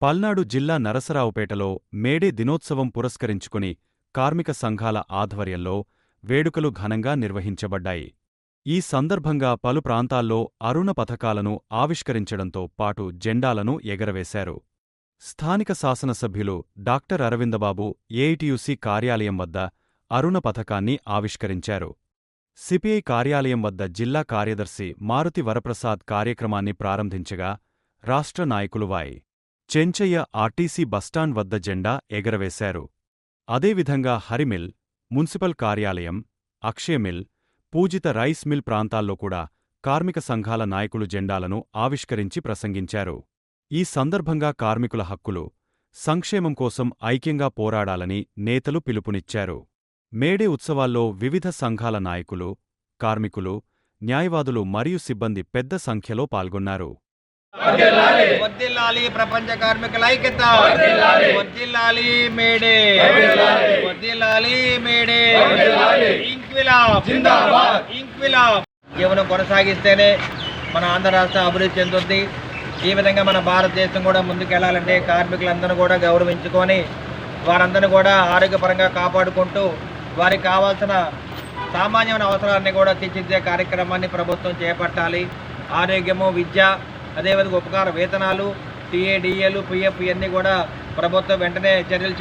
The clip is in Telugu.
పల్నాడు జిల్లా నరసరావుపేటలో మేడే దినోత్సవం పురస్కరించుకుని కార్మిక సంఘాల ఆధ్వర్యంలో వేడుకలు ఘనంగా నిర్వహించబడ్డాయి. ఈ సందర్భంగా పలు ప్రాంతాల్లో అరుణ పథకాలను ఆవిష్కరించడంతో పాటు జెండాలను ఎగరవేశారు. స్థానిక శాసనసభ్యులు డాక్టర్ అరవిందబాబు ఏఐటియుసి కార్యాలయం వద్ద అరుణ పథకాన్ని ఆవిష్కరించారు. సిపిఐ కార్యాలయం వద్ద జిల్లా కార్యదర్శి మారుతి వరప్రసాద్ కార్యక్రమాన్ని ప్రారంభించగా రాష్ట్ర నాయకులు వై. చెంచయ్య ఆర్టీసీ బస్టాండ్ వద్ద జెండా ఎగరవేశారు. అదేవిధంగా హరిమిల్, మున్సిపల్ కార్యాలయం, అక్షయమిల్, పూజిత రైస్ మిల్ ప్రాంతాల్లో కూడా కార్మిక సంఘాల నాయకులు జెండాలను ఆవిష్కరించి ప్రసంగించారు. ఈ సందర్భంగా కార్మికుల హక్కులు, సంక్షేమం కోసం ఐక్యంగా పోరాడాలని నేతలు పిలుపునిచ్చారు. మేడే ఉత్సవాల్లో వివిధ సంఘాల నాయకులు, కార్మికులు, న్యాయవాదులు మరియు సిబ్బంది పెద్ద సంఖ్యలో పాల్గొన్నారు. వర్ధిల్లాలి ప్రపంచ కార్మికుల ఐక్యత, వర్ధిల్లాలి మేడే, వర్ధిల్లాలి మేడే, ఇంక్విలాబ్ జిందాబాద్, ఇంక్విలాబ్. జీవనం కొనసాగిస్తేనే మన ఆంధ్ర రాష్ట్రం అభివృద్ధి చెందుతుంది. ఈ విధంగా మన భారతదేశం కూడా ముందుకెళ్లాలంటే కార్మికులందరూ కూడా గౌరవించుకొని వారందరినీ కూడా ఆరోగ్యపరంగా కాపాడుకుంటూ వారికి కావాల్సిన సామాన్యమైన అవసరాన్ని కూడా తీర్చిదిద్దే కార్యక్రమాన్ని ప్రభుత్వం చేపట్టాలి. ఆరోగ్యము, విద్య, అదేవిధంగా ఉపకార వేతనాలు, టీఏ, డిఏలు, పిఎఫ్ ఇవన్నీ కూడా ప్రభుత్వం వెంటనే చర్యలు